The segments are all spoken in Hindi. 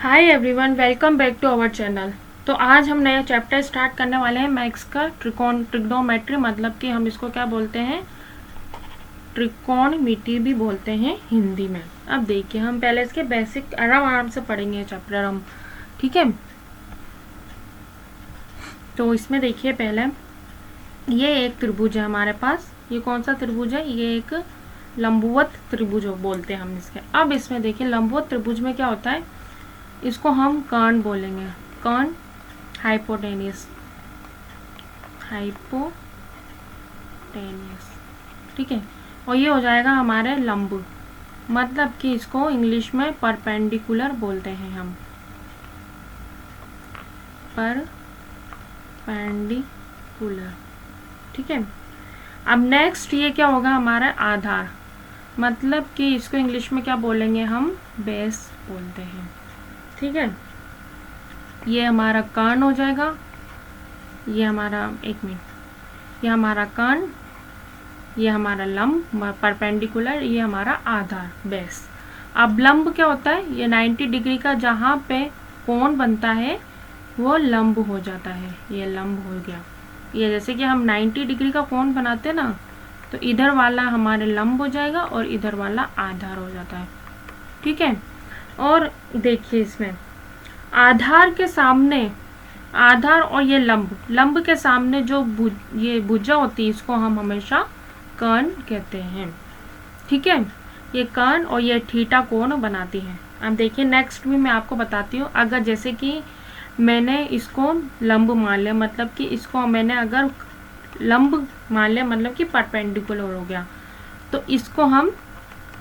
Hi everyone, welcome back to our channel. तो आज हम नया चैप्टर स्टार्ट करने वाले हैं मैथ्स का ट्रिग्नोमेट्री, मतलब कि हम इसको क्या बोलते हैं, त्रिकोणमिति भी बोलते हैं हिंदी में। अब देखिए, हम पहले इसके बेसिक आराम आराम से पढ़ेंगे ये चैप्टर हम, ठीक है। तो इसमें देखिए, पहले ये एक त्रिभुज है हमारे पास। ये कौन सा त्रिभुज है? ये एक लंबवत त्रिभुज बोलते हैं हम इसके। अब इसमें देखिए, लंबवत त्रिभुज में क्या होता है, इसको हम कर्ण बोलेंगे। कर्ण हाइपोटेनियस, ठीक है। और ये हो जाएगा हमारे लंब, मतलब कि इसको इंग्लिश में परपेंडिकुलर बोलते हैं हम, परपेंडिकुलर, ठीक है। अब नेक्स्ट ये क्या होगा, हमारा आधार, मतलब कि इसको इंग्लिश में क्या बोलेंगे हम, बेस बोलते हैं, ठीक है। ये हमारा कर्ण हो जाएगा, ये हमारा, एक मिनट, ये हमारा कर्ण, ये हमारा लंब परपेंडिकुलर, ये हमारा आधार बेस। अब लंब क्या होता है, ये 90 डिग्री का जहाँ पे कोण बनता है वो लंब हो जाता है, ये लंब हो गया। ये जैसे कि हम 90 डिग्री का कोण बनाते हैं ना, तो इधर वाला हमारे लंब हो जाएगा और इधर वाला आधार हो जाता है, ठीक है। और देखिए, इसमें आधार के सामने, आधार और ये लंब के सामने जो ये भुजा होती है, इसको हम हमेशा कर्ण कहते हैं, ठीक है। ये कर्ण और ये थीटा कोण बनाती है। अब देखिए, नेक्स्ट भी मैं आपको बताती हूँ। अगर जैसे कि मैंने इसको लंब मान लिया, मतलब कि इसको मैंने अगर लंब मान लिया, मतलब कि परपेंडिकुलर हो गया, तो इसको हम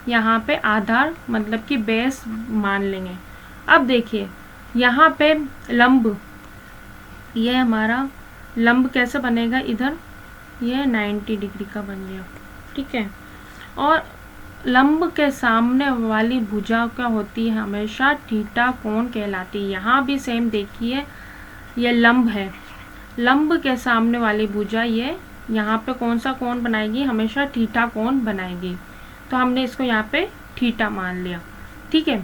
यहाँ पे आधार मतलब कि बेस मान लेंगे। अब देखिए, यहाँ पे लंब, ये हमारा लंब कैसे बनेगा, इधर ये 90 डिग्री का बन गया, ठीक है। और लंब के सामने वाली भुजा क्या होती है, हमेशा थीटा कोण कहलाती है। यहाँ भी सेम देखिए, ये लंब है, लंब के सामने वाली भुजा ये यहाँ पे कौन सा कोण बनाएगी, हमेशा थीटा कोण बनाएगी। तो हमने इसको यहाँ पे थीटा मान लिया, ठीक है।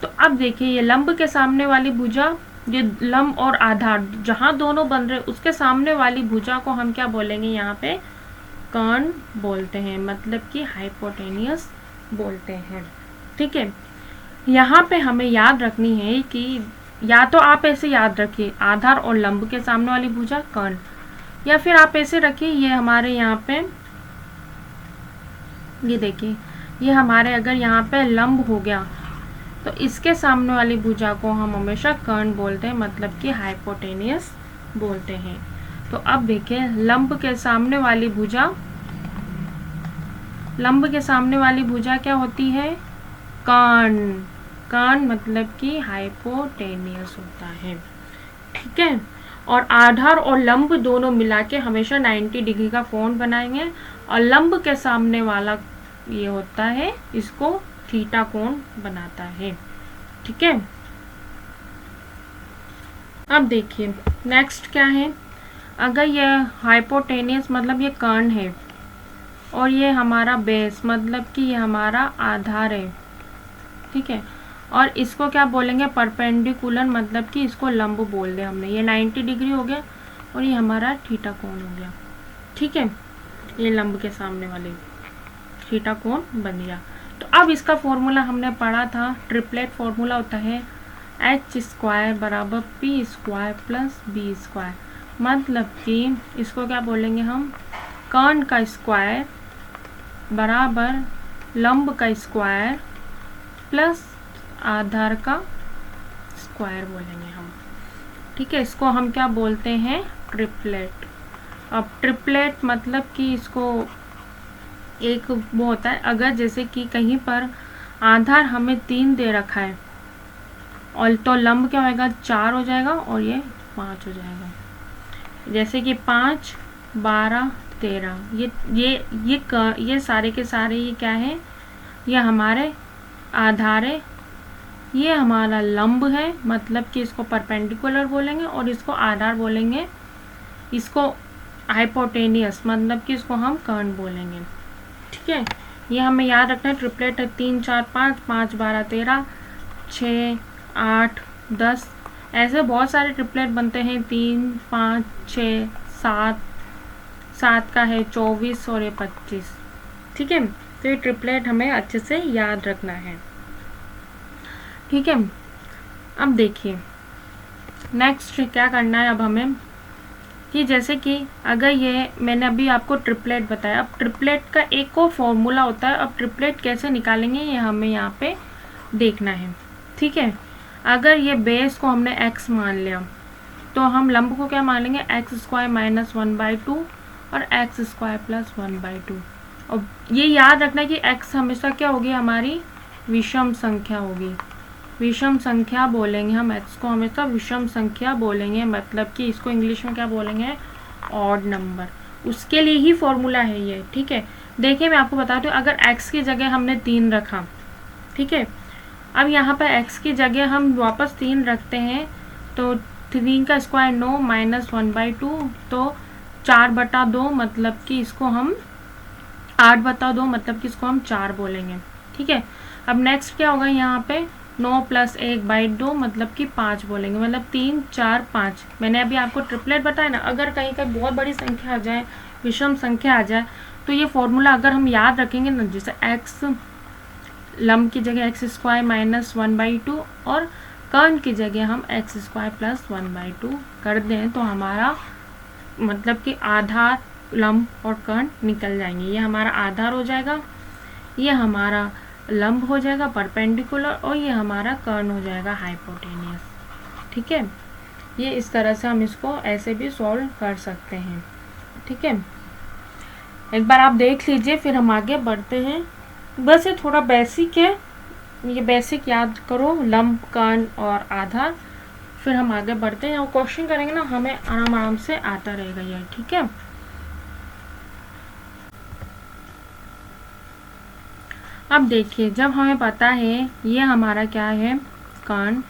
तो अब देखिए, ये लंब के सामने वाली भुजा, ये लंब और आधार जहाँ दोनों बन रहे, उसके सामने वाली भुजा को हम क्या बोलेंगे, यहाँ पे कर्ण बोलते हैं, मतलब कि हाइपोटेनियस बोलते हैं, ठीक है। यहाँ पे हमें याद रखनी है कि या तो आप ऐसे याद रखिए, आधार और लंब के सामने वाली भुजा कर्ण, या फिर आप ऐसे रखिए, ये हमारे यहाँ पे, ये देखिए, ये हमारे अगर यहाँ पे लंब हो गया, तो इसके सामने वाली भुजा को हम हमेशा कर्ण बोलते हैं, मतलब कि हाइपोटेनियस बोलते हैं। तो अब देखिए, लंब के सामने वाली भुजा, लंब के सामने वाली भुजा क्या होती है, कर्ण। कर्ण मतलब कि हाइपोटेनियस होता है, ठीक है। और आधार और लंब दोनों मिला के हमेशा 90 डिग्री का कोण बनाएंगे, और लंब के सामने वाला ये होता है, इसको थीटा कोण बनाता है, ठीक है। अब देखिए, नेक्स्ट क्या है, अगर ये हाइपोटेनियस मतलब ये कर्ण है, और ये हमारा बेस मतलब कि ये हमारा आधार है, ठीक है। और इसको क्या बोलेंगे, परपेंडिकुलर, मतलब कि इसको लंब बोल दे हमने। ये 90 डिग्री हो गया और ये हमारा थीटा कोण हो गया, ठीक है। ये लंब के सामने वाले थीटा कोण बन गया। तो अब इसका फॉर्मूला हमने पढ़ा था, ट्रिपलेट फॉर्मूला होता है h² बराबर p² प्लस b², मतलब कि इसको क्या बोलेंगे हम, कर्ण का स्क्वायर बराबर लंब का स्क्वायर प्लस आधार का स्क्वायर बोलेंगे हम, ठीक है। इसको हम क्या बोलते हैं, ट्रिपलेट। अब ट्रिपलेट मतलब कि इसको एक वो होता है, अगर जैसे कि कहीं पर आधार हमें 3 दे रखा है, और तो लंब क्या होगा, 4 हो जाएगा और ये 5 हो जाएगा। जैसे कि 5, 12, 13, ये सारे के सारे ये क्या है, ये हमारे आधार है, ये हमारा लंब है, मतलब कि इसको परपेंडिकुलर बोलेंगे, और इसको आधार बोलेंगे, इसको हाइपोटेनियस मतलब कि इसको हम कर्ण बोलेंगे, ठीक है। ये हमें याद रखना है, ट्रिपलेट है 3, 4, 5, 5, 12, 13, 6, 8, 10, ऐसे बहुत सारे ट्रिपलेट बनते हैं, 3, 5, 6, 7, 7 का है 24 और ये 25। ठीक है, तो ये ट्रिपलेट हमें अच्छे से याद रखना है। ठीक है, अब देखिए नेक्स्ट क्या करना है अब हमें, कि जैसे कि अगर ये मैंने अभी आपको ट्रिपलेट बताया, अब ट्रिपलेट का एक और फॉर्मूला होता है, अब ट्रिपलेट कैसे निकालेंगे ये हमें यहाँ पे देखना है। ठीक है, अगर ये बेस को हमने x मान लिया तो हम लंब को क्या मानेंगे, x² - 1/2 और x² + 1/2। और ये याद रखना है कि x हमेशा क्या होगी, हमारी विषम संख्या होगी। विषम संख्या बोलेंगे हम x को, हमेशा विषम संख्या बोलेंगे, मतलब कि इसको इंग्लिश में क्या बोलेंगे, ऑड नंबर। उसके लिए ही फॉर्मूला है ये। ठीक है, देखिए मैं आपको बताती हूँ, अगर x की जगह हमने 3 रखा, ठीक है, अब यहाँ पर x की जगह हम वापस 3 रखते हैं, तो 3 का स्क्वायर 9 - 1/2, तो 4/2, मतलब कि इसको हम 8/2, मतलब कि इसको हम 4 बोलेंगे। ठीक है, अब नेक्स्ट क्या होगा, यहाँ पे 9 + 1/2, मतलब कि 5 बोलेंगे, मतलब 3, 4, 5। मैंने अभी आपको ट्रिपलेट बताया ना, अगर कहीं का बहुत बड़ी संख्या आ जाए, विषम संख्या आ जाए, तो ये फॉर्मूला अगर हम याद रखेंगे ना, जैसे x लंब की जगह x² - 1/2 और कर्ण की जगह हम x² + 1/2 कर दें, तो हमारा मतलब कि आधार, लंब और कर्ण निकल जाएंगे। ये हमारा आधार हो जाएगा, ये हमारा लंब हो जाएगा परपेंडिकुलर, और ये हमारा कर्ण हो जाएगा हाइपोटेनियस। ठीक है, ये इस तरह से हम इसको ऐसे भी सॉल्व कर सकते हैं। ठीक है, एक बार आप देख लीजिए, फिर हम आगे बढ़ते हैं। बस ये थोड़ा बेसिक है, ये बेसिक याद करो, लंब, कर्ण और आधार, फिर हम आगे बढ़ते हैं और क्वेश्चन करेंगे ना, हमें आराम आराम से आता रहेगा ये। ठीक है, अब देखिए, जब हमें पता है ये हमारा क्या है, कर्ण,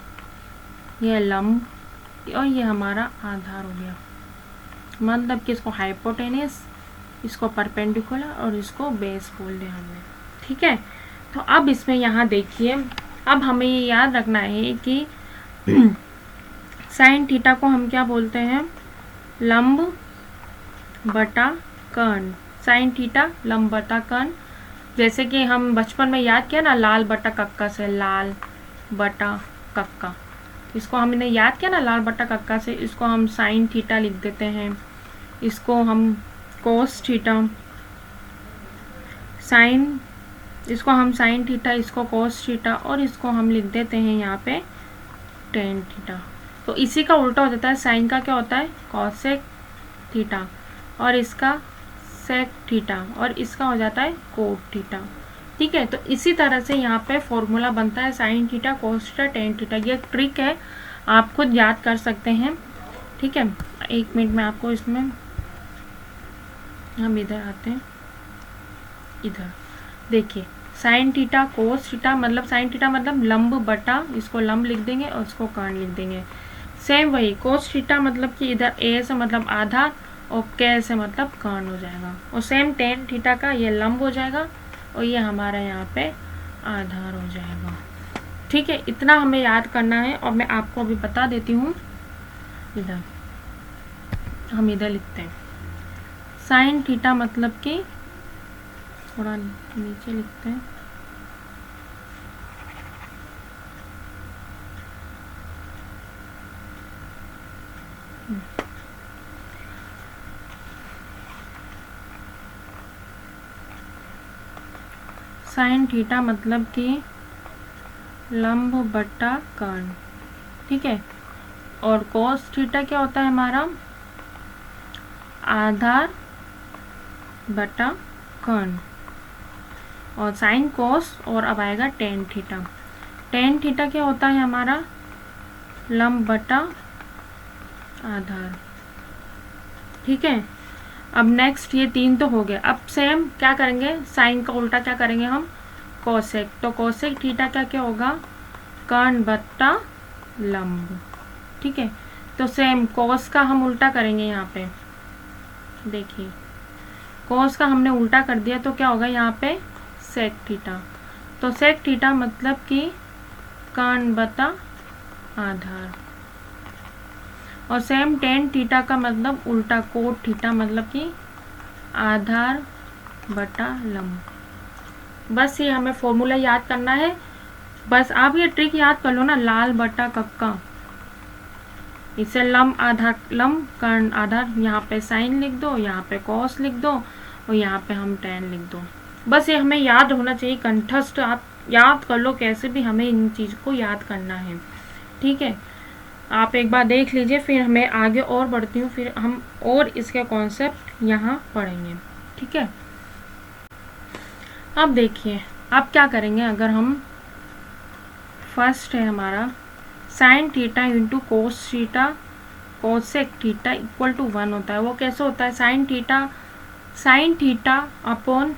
ये लंब और ये हमारा आधार हो गया, मतलब कि इसको हाइपोटेनियस, इसको परपेंडिकुलर और इसको बेस बोल दिया हमने। ठीक है, तो अब इसमें यहाँ देखिए, अब हमें ये याद रखना है कि साइन थीटा को हम क्या बोलते हैं, लंब बटा कर्ण। साइन थीटा लंब बटा कर्ण, जैसे कि हम बचपन में याद किया ना, लाल बटा कक्का से, लाल बटा कक्का, इसको हमने याद किया ना, लाल बटा कक्का से, इसको हम साइन थीटा लिख देते हैं, इसको हम कोस थीटा, साइन, इसको हम साइन थीटा, इसको कोस थीटा, और इसको हम लिख देते हैं यहाँ पे टेन थीटा। तो इसी का उल्टा हो जाता है, साइन का क्या होता है, कॉसेक थीटा, और इसका सेक थीटा, और इसका हो जाता है कोट थीटा। ठीक है, तो इसी तरह से यहाँ पे फॉर्मूला बनता है sine theta, cos theta, tan theta. ये ट्रिक है, आप खुद याद कर सकते हैं। ठीक है, एक मिनट में आपको इसमें, हम इधर आते हैं, इधर देखिए, साइन थीटा कोस थीटा, मतलब साइन थीटा मतलब लंब बटा, इसको लंब लिख देंगे और इसको कर्ण लिख देंगे। सेम वही कोस थीटा, मतलब कि इधर ए से मतलब आधार और के से मतलब कर्ण हो जाएगा, और सेम टेन थीटा का ये लंब हो जाएगा और ये हमारा यहाँ पे आधार हो जाएगा। ठीक है, इतना हमें याद करना है, और मैं आपको अभी बता देती हूँ। इधर हम इधर लिखते हैं साइन थीटा, मतलब कि थोड़ा नीचे लिखते हैं, साइन थीटा मतलब कि लंब बटा कर्ण। ठीक है, और कोस थीटा क्या होता है हमारा, आधार बटा कर्ण, और साइन कोस, और अब आएगा टेन थीटा। टेन थीटा क्या होता है हमारा, लंब बटा आधार। ठीक है, अब नेक्स्ट ये 3 तो हो गए, अब सेम क्या करेंगे, साइन का उल्टा क्या करेंगे हम, कोसेक। तो कोसेक थीटा क्या क्या होगा, कर्ण बटा लंब। ठीक है, तो सेम कोस का हम उल्टा करेंगे, यहाँ पे देखिए कोस का हमने उल्टा कर दिया, तो क्या होगा यहाँ पे सेक थीटा। तो सेक थीटा मतलब कि कर्ण बटा आधार। और सेम टेन थीटा का मतलब उल्टा, कोट थीटा मतलब कि आधार बटा लंब। बस ये हमें फॉर्मूला याद करना है। बस आप ये ट्रिक याद कर लो ना, लाल बटा कक्का, इसे लंब आधार, लंब कर्ण आधार, यहाँ पे साइन लिख दो, यहाँ पे कॉस लिख दो और यहाँ पे हम टेन लिख दो। बस ये हमें याद होना चाहिए, कंठस्थ आप याद कर लो, कैसे भी हमें इन चीज़ को याद करना है। ठीक है, आप एक बार देख लीजिए, फिर मैं आगे और बढ़ती हूँ, फिर हम और इसके कॉन्सेप्ट यहाँ पढ़ेंगे। ठीक है, अब देखिए अब क्या करेंगे। अगर हम फर्स्ट है हमारा sine theta into cos theta cosec theta equal to 1 होता है। वो कैसे होता है? Sine theta upon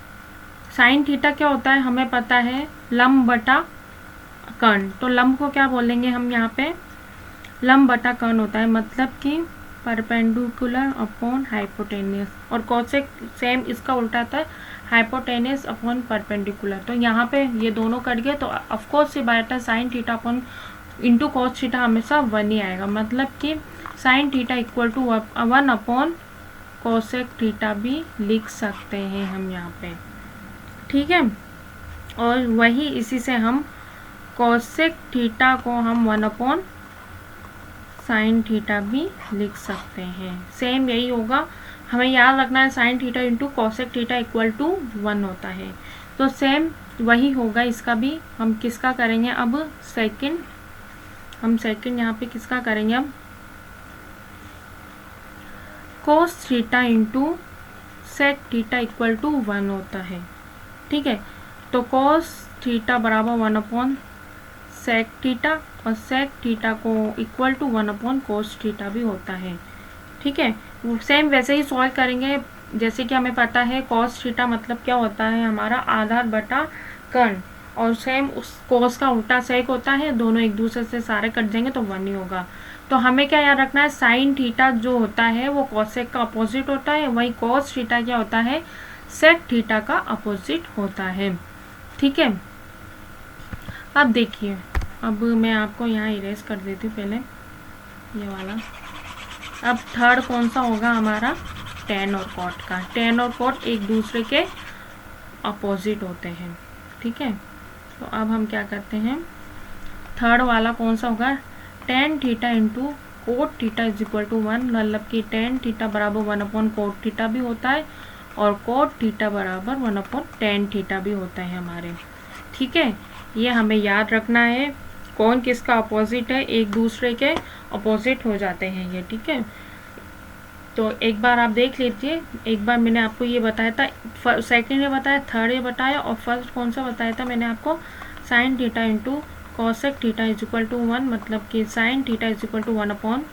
sine theta क्या होता है हमें पता है, लंब बटा कर्ण। तो लंब को क्या बोलेंगे हम यहाँ पे? लंब बटा कर्ण होता है, मतलब कि परपेंडिकुलर अपॉन हाइपोटेनियस। और कोसेक सेम इसका उल्टा आता है, हाइपोटेनियस अपॉन परपेंडिकुलर। तो यहाँ पे ये दोनों कट गए, तो ऑफकोर्स ये बात है sine theta upon into cos theta हमेशा 1 ही आएगा, मतलब कि sine theta equal to 1 upon cosec theta भी लिख सकते हैं हम यहाँ पे। ठीक है, और वही इसी से हम कोसेक थीटा को हम 1 अपॉन साइन थीटा भी लिख सकते हैं। सेम यही होगा, हमें याद रखना है sine theta into cosec theta equal to 1 होता है। तो सेम वही होगा इसका भी। हम किसका करेंगे अब? सेकंड। हम सेकंड यहाँ पे किसका करेंगे अब? Cos theta into sec theta equal to 1 होता है। ठीक है, तो कोस थीटा बराबर 1 अपॉन सेक थीटा, और सेक थीटा को equal to 1 upon cos theta भी होता है। ठीक है, सेम वैसे ही सॉल्व करेंगे जैसे कि हमें पता है कॉस थीटा मतलब क्या होता है हमारा, आधार बटा कर्ण। और सेम उस कोस का उल्टा सेक होता है, दोनों एक दूसरे से सारे कट जाएंगे तो 1 ही होगा। तो हमें क्या याद रखना है, साइन थीटा जो होता है वो कोसेक का अपोजिट होता है, वही कॉस थीटा क्या होता है, सेक थीटा का अपोजिट होता है। ठीक है, अब देखिए, अब मैं आपको यहाँ इरेज कर देती हूँ पहले ये वाला। अब थर्ड कौन सा होगा हमारा? टेन और कॉट का। टेन और कॉट एक दूसरे के अपोजिट होते हैं। ठीक है, तो अब हम क्या करते हैं, थर्ड वाला कौन सा होगा? Tan theta into cot theta is equal to 1, मतलब कि टेन थीटा बराबर 1 अपॉन कोट थीटा भी होता है, और कोट थीटा बराबर 1 अपॉन टेन थीटा भी होता है हमारे। ठीक है, ये हमें याद रखना है, कौन किसका अपोजिट है, एक दूसरे के अपोजिट हो जाते हैं ये। ठीक है, तो एक बार आप देख लीजिए, एक बार मैंने आपको ये बताया था, सेकंड ये बताया, थर्ड ये बताया, और फर्स्ट कौन सा बताया था मैंने आपको? Sine theta into cosec theta is equal to 1, मतलब कि sine theta is equal to 1 upon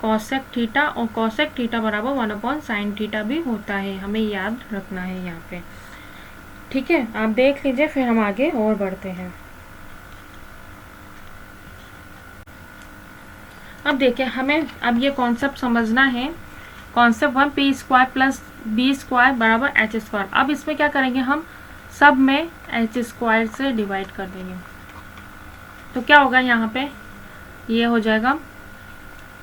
cosec theta, और कॉसेक थीटा बराबर 1 अपॉन साइन थीटा भी होता है, हमें याद रखना है यहाँ पे। ठीक है, आप देख लीजिए, फिर हम आगे और बढ़ते हैं। अब देखिए, हमें अब ये कॉन्सेप्ट समझना है, concept 1 P square plus B square बराबर एच स्क्वायर। अब इसमें क्या करेंगे, हम सब में एच स्क्वायर से डिवाइड कर देंगे। तो क्या होगा यहाँ पे, ये हो जाएगा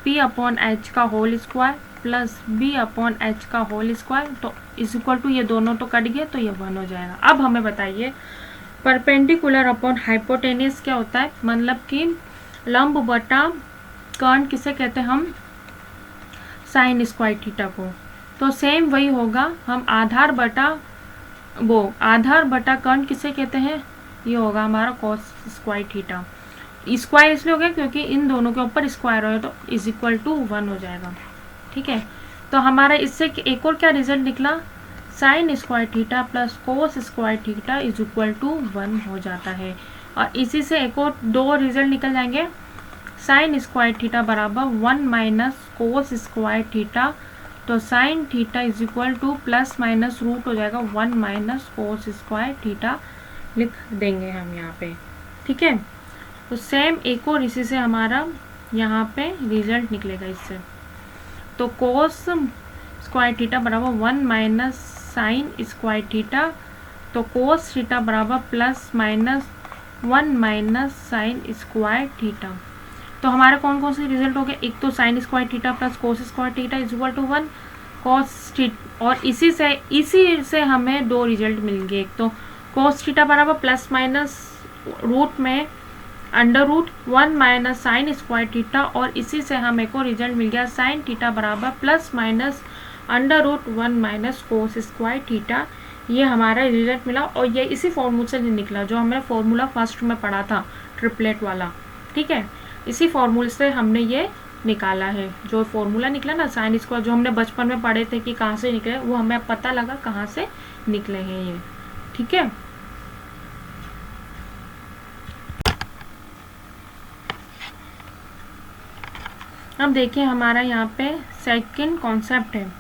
पी अपॉन एच का whole square plus B upon H का होल स्क्वायर, तो इज इक्वल टू ये दोनों तो कट गए, तो ये 1 हो जाएगा। अब हमें बताइए परपेंडिकुलर अपॉन हाइपोटेनियस क्या होता है, मतलब कि लंब बटा कर्ण किसे कहते हैं हम? साइन स्क्वायर थीटा को। तो सेम वही होगा, हम आधार बटा कर्ण किसे कहते हैं? ये होगा हमारा कॉस स्क्वायर थीटा। स्क्वायर इसलिए हो गया क्योंकि इन दोनों के ऊपर स्क्वायर हो, तो इज इक्वल टू 1 हो जाएगा। ठीक है, तो हमारा इससे एक और क्या रिजल्ट निकला, sine square theta plus cos square theta is equal to 1 हो जाता है। और इसी से एक और 2 रिजल्ट निकल जाएंगे, साइन स्क्वायर थीटा बराबर 1 माइनस कोस स्क्वायर थीटा, तो sine theta is equal to plus minus root हो जाएगा 1 माइनस कोस स्क्वायर थीटा लिख देंगे हम यहाँ पे। ठीक है, तो सेम एक और इसी से हमारा यहाँ पे रिजल्ट निकलेगा इससे। तो कोस स्क्वायर थीटा बराबर 1 माइनस साइन स्क्वायर थीटा, तो कोस थीटा बराबर plus minus 1 minus sine square theta. तो हमारे कौन कौन से रिजल्ट हो गए, एक तो sine square theta plus cos square theta is equal to 1 cos theta, और इसी से हमें दो रिजल्ट मिल गए। एक तो कोस थीटा बराबर प्लस माइनस रूट में under root 1 minus sine square theta, और इसी से हमें को रिजल्ट मिल गया साइन थीटा बराबर plus minus under root 1 minus cos square theta. ये हमारा रिजल्ट मिला, और ये इसी फॉर्मूले से निकला जो हमने फॉर्मूला फर्स्ट में पढ़ा था ट्रिपलेट वाला। ठीक है, इसी फॉर्मूले से हमने ये निकाला है। जो फॉर्मूला निकला ना साइन स्क्वायर, जो हमने बचपन में पढ़े थे कि कहाँ से निकले, वो हमें पता लगा कहाँ से निकले हैं ये। ठीक है, अब देखिए हमारा यहाँ पे सेकंड कॉन्सेप्ट है।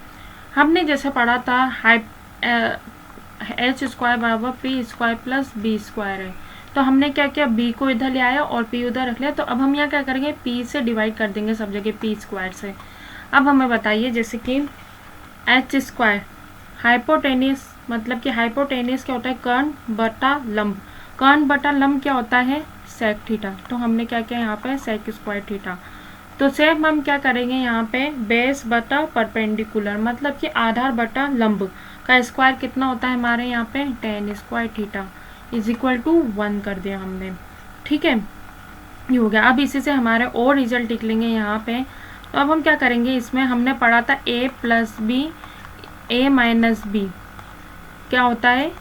हमने जैसे पढ़ा था एच स्क्वायर बराबर P square plus B square है, तो हमने क्या किया, बी को इधर ले आया और पी उधर रख लिया। तो अब हम यहाँ क्या करेंगे, पी से डिवाइड कर देंगे सब जगह पी स्क्वायर से। अब हमें बताइए जैसे कि एच स्क्वायर हाइपोटेनियस, मतलब कि हाइपोटेनियस क्या होता है, कर्ण बटा लंब। कर्ण बटा लंब क्या होता है, सेक थीटा। तो हमने क्या किया यहाँ पे सेक स्क्वायर थीटा। तो सेम हम क्या करेंगे यहाँ पे बेस बटा परपेंडिकुलर, मतलब कि आधार बटा लंब का स्क्वायर कितना होता है हमारे यहाँ पे tan square theta is equal to 1 कर दिया हमने। ठीक है, ये हो गया। अब इसी से हमारे और रिजल्ट निकलेंगे यहाँ पे। तो अब हम क्या करेंगे, इसमें हमने पढ़ा था a plus B A minus B क्या होता है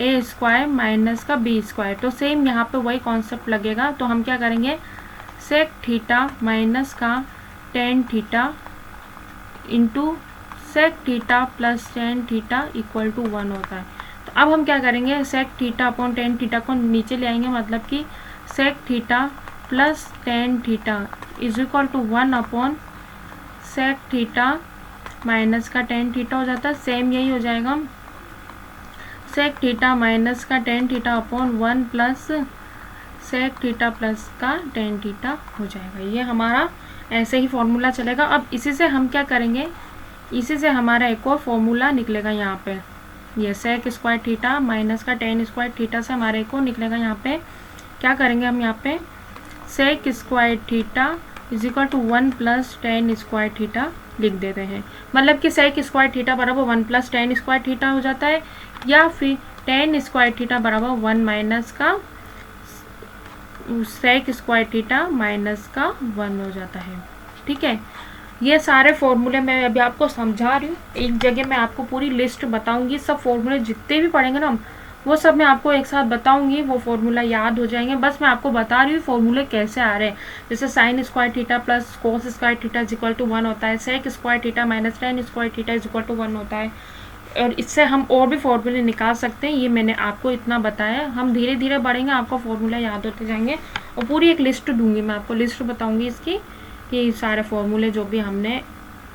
ए स्क्वायर माइनस का बी स्क्वायर। तो सेम यहाँ पे वही कॉन्सेप्ट लगेगा। तो हम क्या करेंगे, सेक थीटा माइनस का tan theta into sec theta plus tan theta equal to 1 होता है। तो अब हम क्या करेंगे, sec theta upon tan theta को नीचे ले आएंगे, मतलब कि sec theta plus tan theta is equal to 1 upon sec theta minus का टेन थीटा हो जाता है। सेम यही हो जाएगा, सेक थीटा माइनस का tan theta upon 1 plus sec theta plus का टेन थीटा हो जाएगा। ये हमारा ऐसे ही फॉर्मूला चलेगा। अब इसी से हम क्या करेंगे, इसी से हमारा एक और फॉर्मूला निकलेगा यहाँ पे, ये सेक स्क्वायर थीटा माइनस का टेन स्क्वायर थीटा से हमारे एक और निकलेगा। यहाँ पे क्या करेंगे हम, यहाँ पे sec square theta is equal to 1 plus tan square theta लिख देते हैं। मतलब कि सेक स्क्वायर थीटा बराबर 1 प्लस टेन स्क्वायर थीटा हो जाता है, या फिर टेन स्क्वायर थीटा बराबर 1 माइनस का सेक स्क्वायर थीटा माइनस का 1 हो जाता है। ठीक है, ये सारे फॉर्मूले मैं अभी आपको समझा रही हूँ। एक जगह मैं आपको पूरी लिस्ट बताऊंगी, सब फॉर्मूले जितने भी पढ़ेंगे ना हम, वो सब मैं आपको एक साथ बताऊंगी, वो फॉर्मूला याद हो जाएंगे। बस मैं आपको बता रही हूँ फॉर्मूले कैसे आ रहे हैं। जैसे sine square theta plus cos square theta is equal to 1 होता है, sec square theta minus tan square theta is equal to 1 होता है, और इससे हम और भी फॉर्मूले निकाल सकते हैं। ये मैंने आपको इतना बताया, हम धीरे धीरे बढ़ेंगे, आपको फॉर्मूला याद होते जाएंगे। और पूरी एक लिस्ट दूंगी मैं आपको, लिस्ट बताऊंगी इसकी कि सारे फॉर्मूले जो भी हमने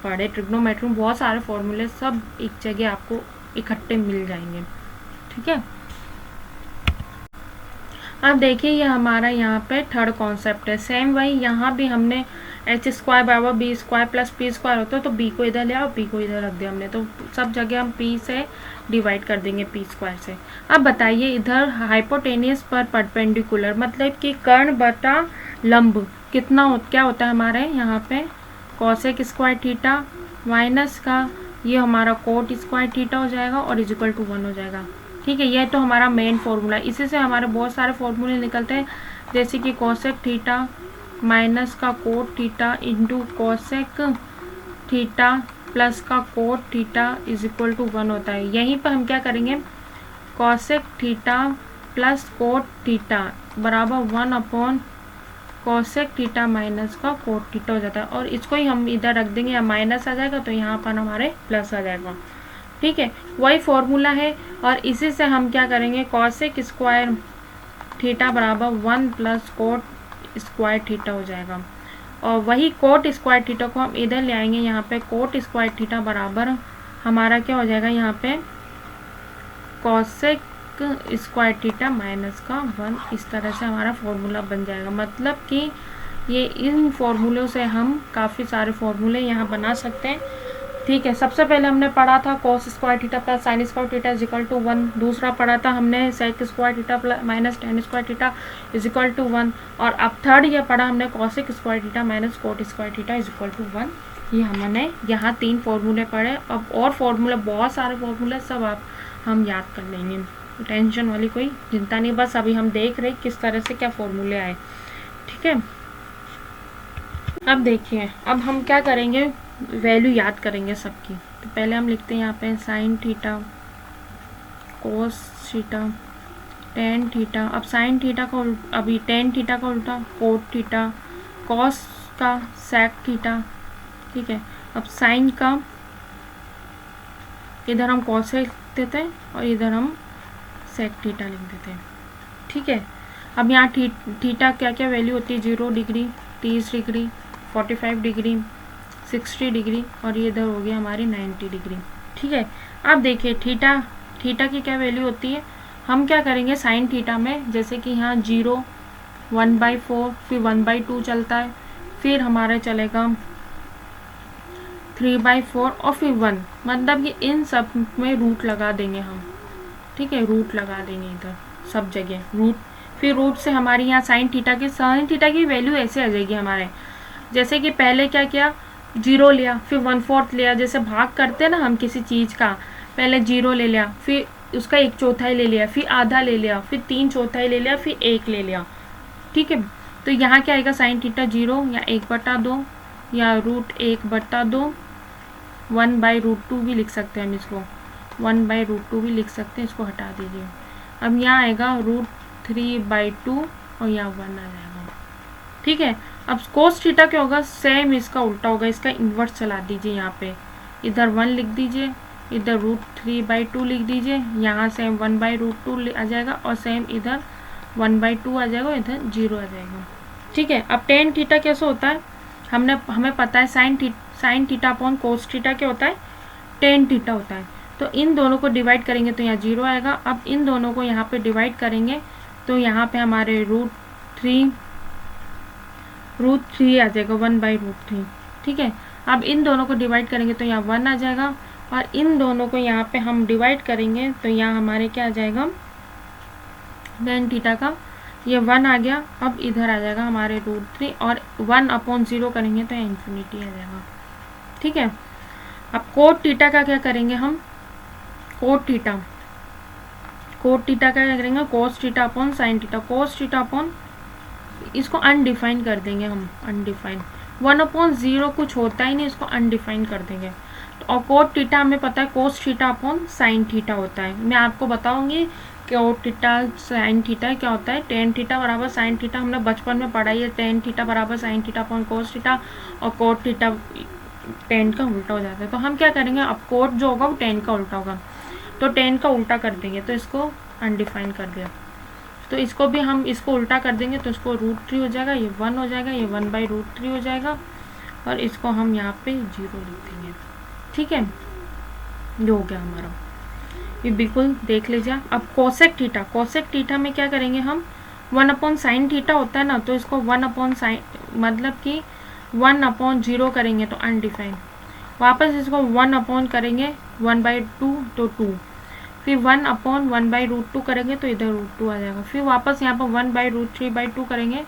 पढ़े ट्रिग्नोमेट्री में, बहुत सारे फॉर्मूले सब एक जगह आपको इकट्ठे मिल जाएंगे। ठीक है, अब देखिए ये हमारा यहाँ पे थर्ड कॉन्सेप्ट है। सेम वही यहाँ भी हमने एच स्क्वायर बराबर B square plus P square होता है, तो बी को इधर ले आओ, पी को इधर रख दिया हमने, तो सब जगह हम पी से डिवाइड कर देंगे पी स्क्वायर से। अब बताइए इधर हाइपोटेनियस पर परपेंडिकुलर, मतलब कि कर्ण बटा लंब कितना क्या होता है हमारे यहाँ पे कॉसेक स्क्वायर थीटा माइनस का ये हमारा कोट स्क्वायर थीटा हो जाएगा और इज इक्वल टू 1 हो जाएगा। ठीक है, ये तो हमारा मेन फॉर्मूला। इसी से हमारे बहुत सारे फॉर्मूले निकलते हैं, जैसे कि कॉसेक थीटा माइनस का cot theta into cosec theta plus का cot theta is equal to 1 होता है। यहीं पर हम क्या करेंगे, cosec theta plus cot theta बराबर 1 अपॉन कॉसेक थीटा माइनस का कोट थीटा हो जाता है, और इसको ही हम इधर रख देंगे, या माइनस आ जाएगा तो यहाँ पर हमारे प्लस आ जाएगा। ठीक है, वही फॉर्मूला है। और इसी से हम क्या करेंगे, कॉसेक स्क्वायर थीटा बराबर 1 प्लस कोट स्क्वायर थीटा हो जाएगा, और वही कोट स्क्वायर थीटा को हम इधर ले आएंगे। यहाँ पे कोट स्क्वायर थीटा बराबर हमारा क्या हो जाएगा, यहाँ पे कॉसेक स्क्वायर थीटा माइनस का 1। इस तरह से हमारा फॉर्मूला बन जाएगा। मतलब कि ये इन फॉर्मूलों से हम काफ़ी सारे फॉर्मूले यहाँ बना सकते हैं। ठीक है, सबसे पहले हमने पढ़ा था cos square theta plus sine square theta is equal to 1। दूसरा पढ़ा था हमने sec square theta plus minus tan square theta is equal to 1। और अब थर्ड ये पढ़ा हमने cosec square theta minus cot square theta is equal to 1। ये हमने यहाँ 3 फॉर्मूले पढ़े। अब और फॉर्मूले, बहुत सारे फॉर्मूले सब हम याद कर लेंगे, टेंशन वाली कोई चिंता नहीं। बस अभी हम देख रहे किस तरह से क्या फॉर्मूले आए। ठीक है, अब देखिए, अब हम क्या करेंगे, वैल्यू याद करेंगे सबकी। तो पहले हम लिखते हैं यहाँ पे sign theta, cos theta, tan theta. अब साइन थीटा का अभी टेन थीटा का उल्टा कोट थीटा, कॉस का सेक थीटा। ठीक है, अब साइन का इधर हम कॉस लिख देते हैं और इधर हम सेक थीटा लिख देते हैं। ठीक है, अब यहाँ थीटा क्या क्या वैल्यू होती है, 0 डिग्री, 30 डिग्री, 45 डिग्री, 60 डिग्री और ये इधर हो गया हमारी 90 डिग्री। ठीक है, अब देखिए थीटा की क्या वैल्यू होती है। हम क्या करेंगे साइन थीटा में, जैसे कि यहाँ 0, 1/4, फिर 1/2 चलता है, फिर हमारा चलेगा 3/4 और फिर 1, मतलब कि इन सब में रूट लगा देंगे हम। ठीक है, रूट लगा देंगे इधर सब जगह रूट। फिर रूट से हमारी यहाँ साइन थीटा की वैल्यू ऐसे आ जाएगी हमारे, जैसे कि पहले क्या किया, 0 लिया, फिर 1/4 लिया, जैसे भाग करते हैं ना हम किसी चीज़ का, पहले 0 ले लिया, फिर उसका 1/4 ले लिया, फिर आधा ले लिया, फिर 3/4 ले लिया, फिर 1 ले लिया। ठीक है, तो यहाँ क्या आएगा साइन थीटा 0 या 1/2 या √1/2, 1/√2 भी लिख सकते हैं हम इसको, 1/√2 भी लिख सकते हैं, इसको हटा दीजिए। अब यहाँ आएगा √3/2 और यहाँ 1 आ जाएगा। ठीक है, अब कोस थीटा क्या होगा, सेम इसका उल्टा होगा, इसका इन्वर्स चला दीजिए। यहाँ पे इधर 1 लिख दीजिए, इधर √3/2 लिख दीजिए, यहाँ सेम 1/√2 आ जाएगा और सेम इधर 1/2 आ जाएगा, इधर 0 आ जाएगा। ठीक है, अब टेन थीटा कैसे होता है, हमें पता है sine theta upon cos theta क्या होता है, टेन थीटा होता है। तो इन दोनों को डिवाइड करेंगे तो यहाँ 0 आएगा। अब इन दोनों को यहाँ पे डिवाइड करेंगे तो यहाँ पे हमारे √3 आ जाएगा, 1/√3। ठीक है, अब इन दोनों को डिवाइड करेंगे तो यहाँ 1 आ जाएगा और इन दोनों को यहाँ पे हम डिवाइड करेंगे तो यहाँ हमारे क्या आ जाएगा, टेन थीटा का ये 1 आ गया। अब इधर आ जाएगा हमारे √3 और 1/0 करेंगे तो इन्फिनिटी आ जाएगा। ठीक है, अब कोट थीटा का क्या करेंगे हम, कोट थीटा का क्या करेंगे, cos theta upon sine theta, cos theta upon, इसको अनडिफाइन कर देंगे हम, अनडिफाइन 1/0 कुछ होता ही नहीं, इसको अनडिफाइन कर देंगे। तो और कोट थीटा हमें पता है cos theta upon sine theta होता है। मैं आपको बताऊंगी कोट थीटा साइन थीटा क्या होता है। टेन थीटा बराबर साइन थीटा हमने बचपन में पढ़ा है, टेन थीटा बराबर sign theta upon cos theta, और कोट थीटा टेन का उल्टा हो जाता है। तो हम क्या करेंगे, अब कोट जो होगा वो टेन का उल्टा होगा, तो टेन का उल्टा कर देंगे, तो इसको अनडिफाइन कर दिया। तो इसको भी हम इसको उल्टा कर देंगे तो इसको √3 हो जाएगा, ये 1 हो जाएगा, ये 1/√3 हो जाएगा और इसको हम यहाँ पे 0 लिख देंगे। ठीक है, ये हो गया हमारा, ये बिल्कुल देख लीजिए। अब कोसेक थीटा में क्या करेंगे हम, 1/sin थीटा होता है ना, तो इसको 1/sin मतलब कि 1/0 करेंगे तो अनडिफाइन, वापस इसको 1 करेंगे 1/2 तो 2, फिर 1/1/√2 करेंगे तो इधर √2 आ जाएगा, फिर वापस यहाँ पर 1/√3/2 करेंगे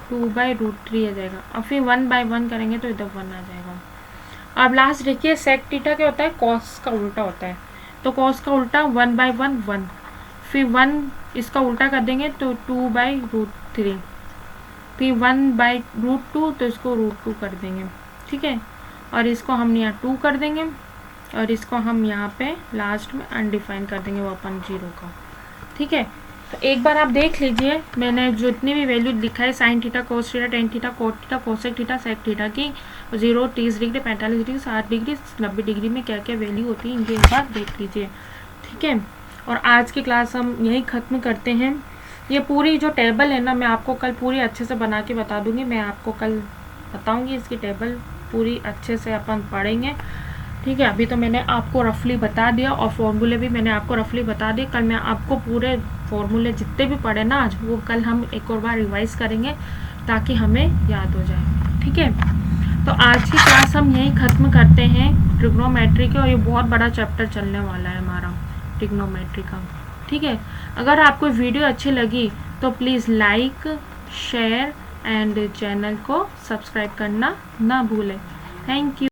2/√3 आ जाएगा, और फिर 1/1 करेंगे तो इधर 1 आ जाएगा। अब लास्ट देखिए सेक थीटा क्या होता है, कॉस का उल्टा होता है, तो कॉस का उल्टा 1/1 1, फिर 1 इसका उल्टा कर देंगे तो 2/√3, फिर 1/√2 तो इसको √2 कर देंगे। ठीक है, और इसको हम यहाँ 2 कर देंगे और इसको हम यहाँ पे लास्ट में अनडिफाइन कर देंगे 1/0 का। ठीक है, तो एक बार आप देख लीजिए मैंने जितनी भी वैल्यू लिखा है sine theta, cos theta, tan theta, cot theta, cosec theta, sec theta की 0, 30 डिग्री, 45 डिग्री, 60 डिग्री, 90 डिग्री में क्या क्या वैल्यू होती है इनकी एक बार देख लीजिए। ठीक है, और आज की क्लास हम यही ख़त्म करते हैं। ये पूरी जो टेबल है ना, मैं आपको कल पूरी अच्छे से बना के बता दूँगी, मैं आपको कल बताऊँगी इसकी टेबल पूरी अच्छे से अपन पढ़ेंगे। ठीक है, अभी तो मैंने आपको रफली बता दिया और फॉर्मूले भी मैंने आपको रफली बता दिए। कल मैं आपको पूरे फॉर्मूले जितने भी पढ़े ना आज, वो कल हम एक और बार रिवाइज करेंगे ताकि हमें याद हो जाए। ठीक है, तो आज की क्लास हम यहीं ख़त्म करते हैं ट्रिग्नोमेट्री के, और ये बहुत बड़ा चैप्टर चलने वाला है हमारा ट्रिग्नोमेट्री का। ठीक है, अगर आपको वीडियो अच्छी लगी तो please like, share and channel को सब्सक्राइब करना ना भूलें। Thank you.